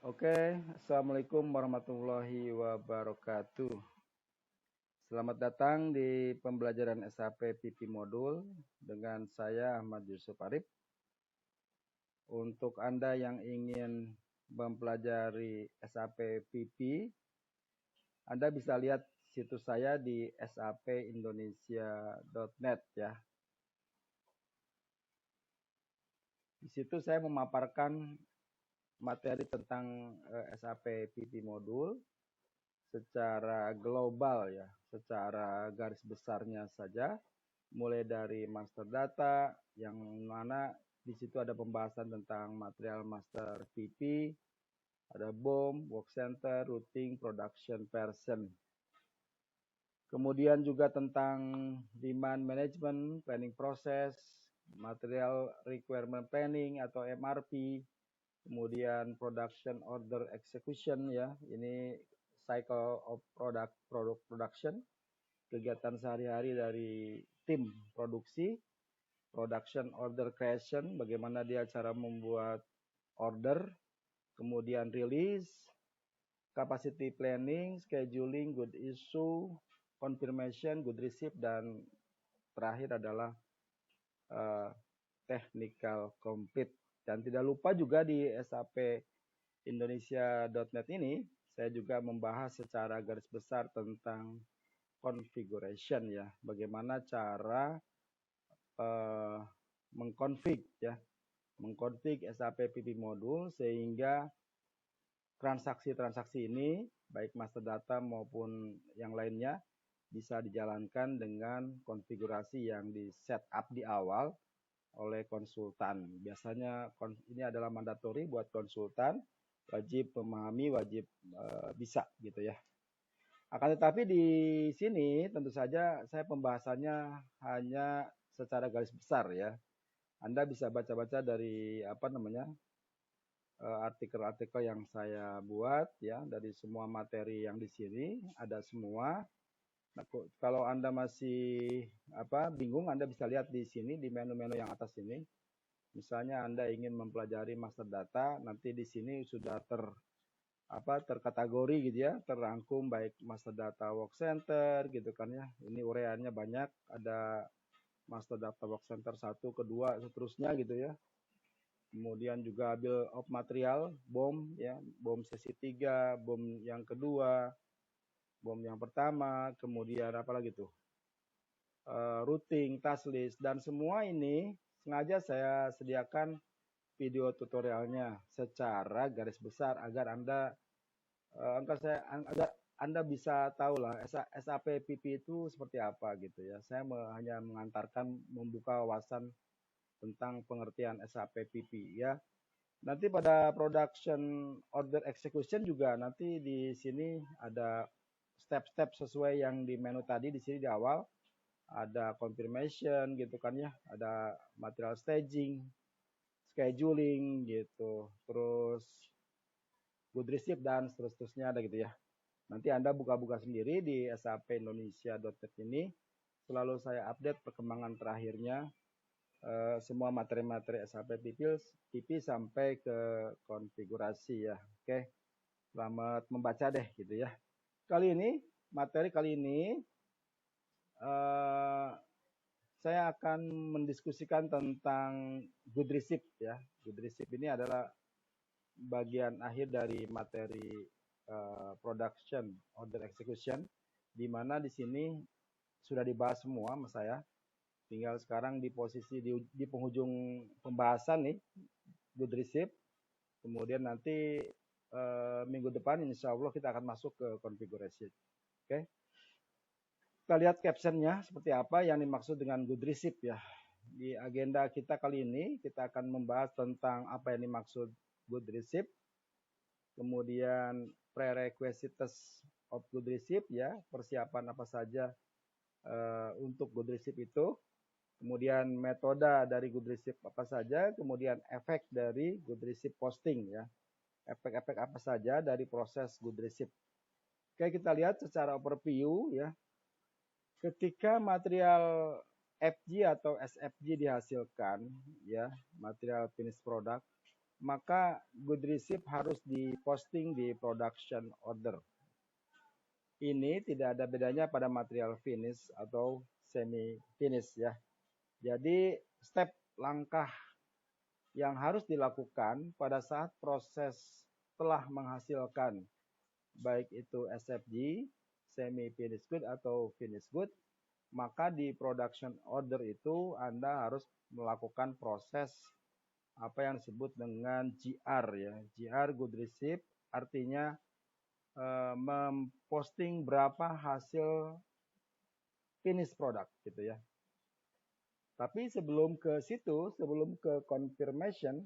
Oke, Assalamualaikum warahmatullahi wabarakatuh. Selamat datang di pembelajaran SAP PP Modul dengan saya Ahmad Yusuf Arif. Untuk Anda yang ingin mempelajari SAP PP, Anda bisa lihat situs saya di sapindonesia.net ya. Di situ saya memaparkan materi tentang SAP PP Modul secara global ya, secara garis besarnya saja, mulai dari master data yang mana di situ ada pembahasan tentang material master PP, ada BOM, work center, routing, production person. Kemudian juga tentang demand management, planning process, material requirement planning atau MRP, kemudian production order execution ya, ini cycle of product production, kegiatan sehari-hari dari tim produksi, production order creation, bagaimana dia cara membuat order, kemudian release, capacity planning, scheduling, good issue, confirmation, good receipt, dan terakhir adalah technical complete. Dan tidak lupa juga di sapindonesia.net ini saya juga membahas secara garis besar tentang configuration ya, bagaimana cara mengkonfig ya, mengkonfig SAP PP modul sehingga transaksi-transaksi ini baik master data maupun yang lainnya bisa dijalankan dengan konfigurasi yang di setup di awal oleh konsultan. Biasanya ini adalah mandatori buat konsultan, wajib memahami, wajib bisa gitu ya. Akan tetapi di sini tentu saja saya pembahasannya hanya secara garis besar ya. Anda bisa baca-baca dari artikel-artikel yang saya buat ya, dari semua materi yang di sini ada semua. Nah, kalau Anda masih bingung, Anda bisa lihat di sini di menu-menu yang atas ini. Misalnya Anda ingin mempelajari master data, nanti di sini sudah terkategori gitu ya, terrangkum baik master data work center gitu kan ya. Ini ureannya banyak, ada master data work center 1, kedua, seterusnya gitu ya. Kemudian juga bill of material, BOM ya, BOM sesi 3, BOM yang kedua, BOM yang pertama, kemudian apa lagi tuh? Routing, task list, dan semua ini sengaja saya sediakan video tutorialnya secara garis besar agar Anda bisa tahu lah SAP PP itu seperti apa gitu ya. Saya hanya mengantarkan, membuka wawasan tentang pengertian SAP PP ya. Nanti pada production order execution juga nanti di sini ada step-step sesuai yang di menu tadi di sini di awal. Ada confirmation gitu kan ya, ada material staging, scheduling gitu, terus good receipt dan seterusnya ada gitu ya. Nanti Anda buka-buka sendiri di sapindonesia.net ini, selalu saya update perkembangan terakhirnya semua materi-materi SAP PP sampai ke konfigurasi ya. Oke, selamat membaca deh gitu ya. Materi kali ini saya akan mendiskusikan tentang good receipt ya. Good receipt ini adalah bagian akhir dari materi production order execution, di mana di sini sudah dibahas semua sama saya. Tinggal sekarang di posisi di penghujung pembahasan nih, good receipt. Kemudian nanti minggu depan insya Allah kita akan masuk ke configuration. Oke. Kita lihat captionnya seperti apa yang dimaksud dengan good receipt ya. Di agenda kita kali ini kita akan membahas tentang apa yang dimaksud good receipt, kemudian prerequisites of good receipt ya, persiapan apa saja untuk good receipt itu, kemudian metode dari good receipt apa saja, kemudian efek dari good receipt posting ya, efek-efek apa saja dari proses good receipt. Oke, kita lihat secara overview ya. Ketika material FG atau SFG dihasilkan ya, material finished product, maka good receipt harus diposting di production order. Ini tidak ada bedanya pada material finish atau semi finish ya. Jadi step langkah yang harus dilakukan pada saat proses telah menghasilkan baik itu SFG, semi finish good atau finish good, maka di production order itu Anda harus melakukan proses apa yang disebut dengan GR ya. GR good receipt artinya memposting berapa hasil finish product gitu ya. Tapi sebelum ke situ, sebelum ke confirmation,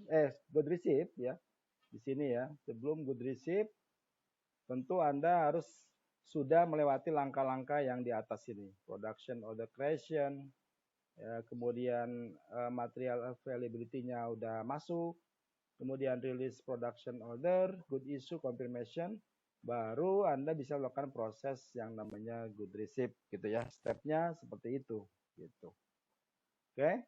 good receipt ya, di sini ya, sebelum good receipt, tentu Anda harus sudah melewati langkah-langkah yang di atas ini, production order creation, ya, kemudian material availability-nya udah masuk, kemudian release production order, good issue confirmation, baru Anda bisa melakukan proses yang namanya good receipt gitu ya. Stepnya seperti itu gitu. Oke.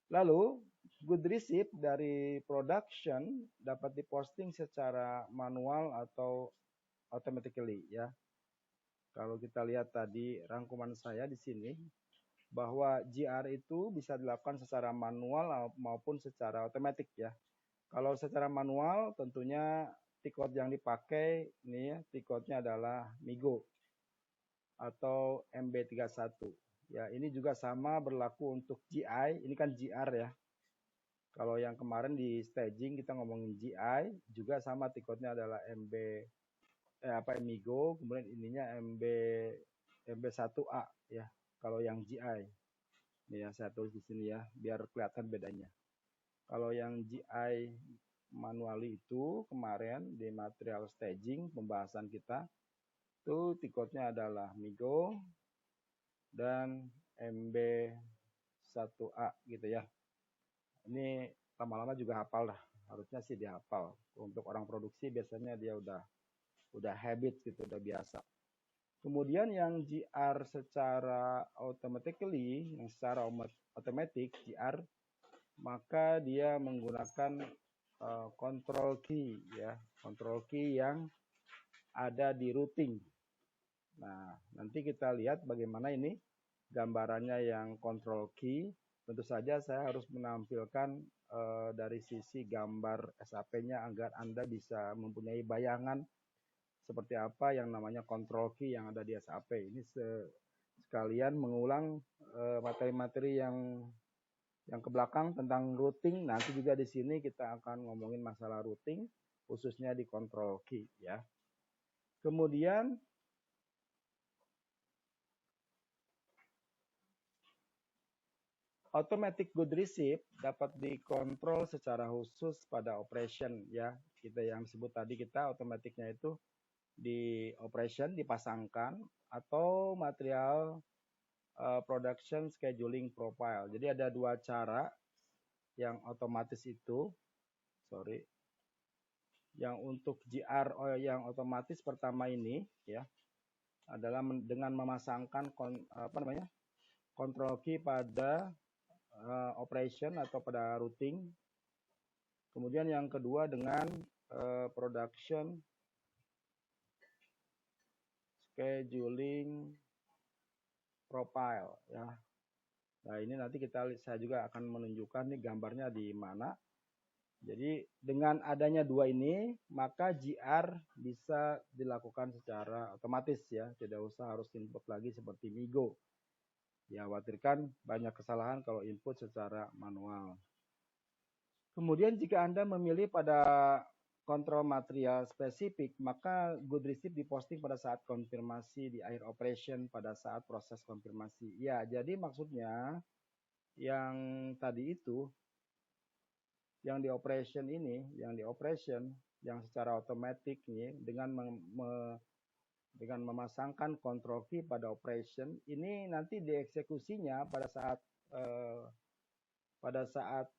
Lalu good receipt dari production dapat diposting secara manual atau automatically ya. Kalau kita lihat tadi rangkuman saya di sini bahwa GR itu bisa dilakukan secara manual maupun secara otomatis ya. Kalau secara manual tentunya T-code yang dipakai ini ya, T-code-nya adalah MIGO atau MB31. Ya, ini juga sama berlaku untuk GI, ini kan GR ya. Kalau yang kemarin di staging kita ngomongin GI, juga sama T-code-nya adalah MIGO, kemudian ininya MB1A ya. Kalau yang GI. Ini ya saya tulis di sini ya, biar kelihatan bedanya. Kalau yang GI manually itu kemarin di material staging pembahasan kita itu T-code-nya adalah MIGO dan MB1A gitu ya. Ini lama-lama juga hafal lah, harusnya sih dihafal. Untuk orang produksi biasanya dia udah habit gitu, udah biasa. Kemudian yang GR secara automatically, yang secara otomatis GR, maka dia menggunakan control key ya, control key yang ada di routing. Nah, nanti kita lihat bagaimana ini gambarannya yang control key. Tentu saja saya harus menampilkan dari sisi gambar SAP-nya agar Anda bisa mempunyai bayangan seperti apa yang namanya control key yang ada di SAP. Ini sekalian mengulang materi-materi yang ke belakang tentang routing. Nanti juga di sini kita akan ngomongin masalah routing, khususnya di control key ya. Kemudian automatic good receipt dapat dikontrol secara khusus pada operation ya. Kita yang sebut tadi kita otomatiknya itu di operation dipasangkan atau material production scheduling profile. Jadi ada dua cara yang otomatis itu, yang untuk GR yang otomatis pertama ini ya adalah dengan memasangkan control key pada operation atau pada routing. Kemudian yang kedua dengan production scheduling profile ya. Nah, ini nanti saya juga akan menunjukkan nih gambarnya di mana. Jadi dengan adanya dua ini, maka GR bisa dilakukan secara otomatis ya, tidak usah harus input lagi seperti MIGO. Ya, khawatirkan banyak kesalahan kalau input secara manual. Kemudian jika Anda memilih pada kontrol material spesifik, maka good receipt diposting pada saat konfirmasi di akhir operation pada saat proses konfirmasi. Ya, jadi maksudnya yang tadi itu, yang di operation ini, yang secara otomatis nih, dengan memasangkan control key pada operation, ini nanti dieksekusinya pada saat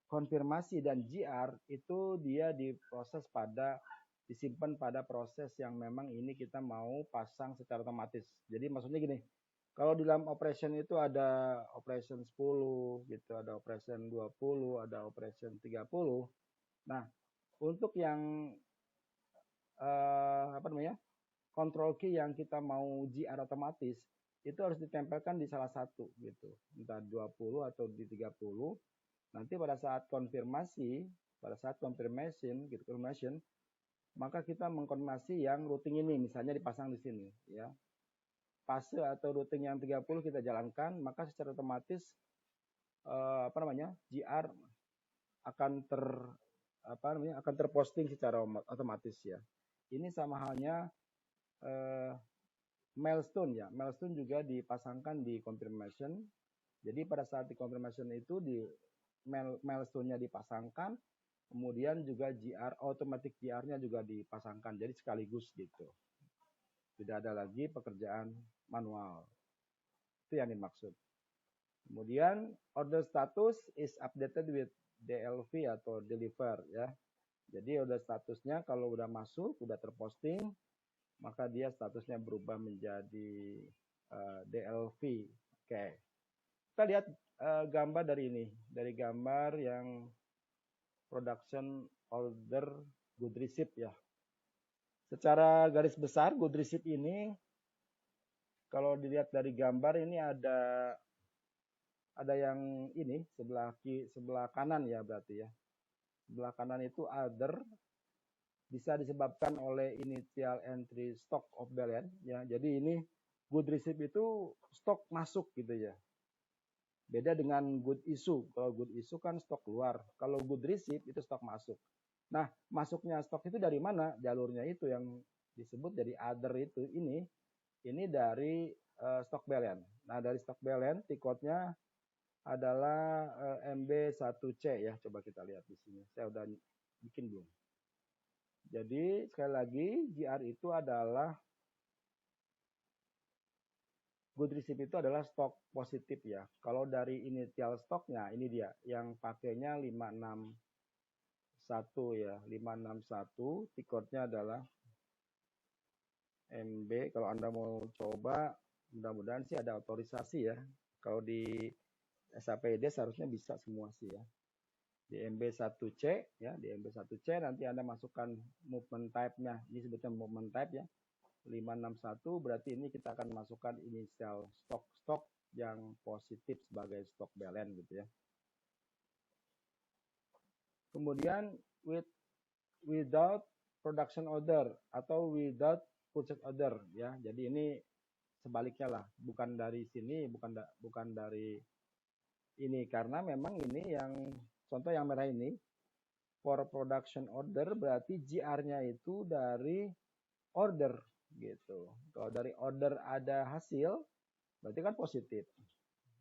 konfirmasi dan GR itu dia disimpan pada proses yang memang ini kita mau pasang secara otomatis. Jadi maksudnya gini, Kalau di dalam operation itu ada operation 10 gitu, ada operation 20, ada operation 30. Nah, untuk yang apa namanya? Control key yang kita mau GR otomatis itu harus ditempelkan di salah satu gitu. Entah 20 atau di 30. Nanti pada saat konfirmasi, pada saat confirmation gitu, confirmation, maka kita mengkonfirmasi yang routing ini misalnya dipasang di sini ya. Fase atau routing yang 30 kita jalankan, maka secara otomatis apa namanya? GR akan akan terposting secara otomatis ya. Ini sama halnya milestone ya. Milestone juga dipasangkan di confirmation. Jadi pada saat di confirmation itu di milestone-nya dipasangkan, kemudian juga GR automatic GR-nya juga dipasangkan. Jadi sekaligus gitu. Tidak ada lagi pekerjaan manual. Itu yang dimaksud. Kemudian order status is updated with DLV atau deliver ya. Jadi order statusnya kalau udah masuk, udah terposting, maka dia statusnya berubah menjadi DLV. Oke. Kita lihat gambar dari ini, dari gambar yang production order good receipt ya. Secara garis besar good receipt ini kalau dilihat dari gambar ini ada yang ini sebelah kanan ya berarti ya. Sebelah kanan itu other bisa disebabkan oleh initial entry stock of balance ya. Jadi ini good receipt itu stok masuk gitu ya. Beda dengan good issue. Kalau good issue kan stok keluar. Kalau good receipt itu stok masuk. Nah, masuknya stok itu dari mana? Jalurnya itu yang disebut dari other itu ini dari stock balance. Nah, dari stock balance tiketnya adalah MB1C ya. Coba kita lihat di sini. Saya udah bikin belum? Jadi sekali lagi GR itu adalah good receipt itu adalah stok positif ya. Kalau dari initial stoknya ini dia yang pakainya 561 ya. 561 tiketnya adalah MB. Kalau Anda mau coba mudah-mudahan sih ada otorisasi ya. Kalau di SAPD seharusnya bisa semua sih ya. Di MB1C ya, di MB1C nanti Anda masukkan movement type-nya. Ini sebutnya movement type ya. 561 berarti ini kita akan masukkan initial stok yang positif sebagai stok balance gitu ya. Kemudian without production order atau without purchase order ya. Jadi ini sebaliknya lah, bukan dari sini, bukan dari ini karena memang ini yang contoh yang merah ini for production order berarti GR-nya itu dari order gitu. Kalau dari order ada hasil berarti kan positif.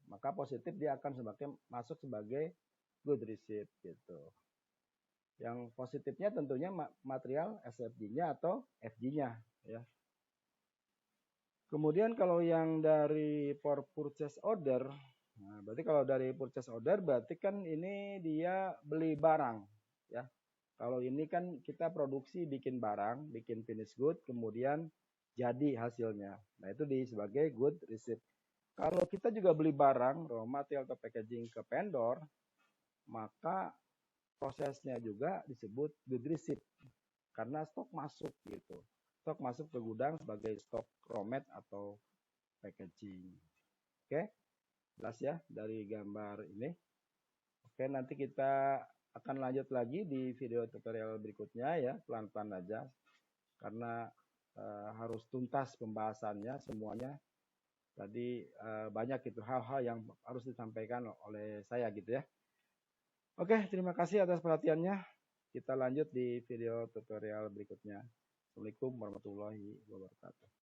Maka positif dia akan masuk sebagai good receipt gitu. Yang positifnya tentunya material SFG-nya atau FG-nya ya. Kemudian kalau yang dari for purchase order, nah berarti kalau dari purchase order berarti kan ini dia beli barang ya. Kalau ini kan kita produksi bikin barang, bikin finish good, kemudian jadi hasilnya. Nah itu sebagai good receipt. Kalau kita juga beli barang, raw material atau packaging ke vendor, maka prosesnya juga disebut good receipt karena stok masuk gitu. Stok masuk ke gudang sebagai stok raw mat atau packaging. Oke, jelas ya dari gambar ini. Oke, nanti kita akan lanjut lagi di video tutorial berikutnya ya, pelan-pelan aja karena harus tuntas pembahasannya semuanya. Tadi banyak itu hal-hal yang harus disampaikan oleh saya gitu ya. Oke, terima kasih atas perhatiannya. Kita lanjut di video tutorial berikutnya. Assalamualaikum warahmatullahi wabarakatuh.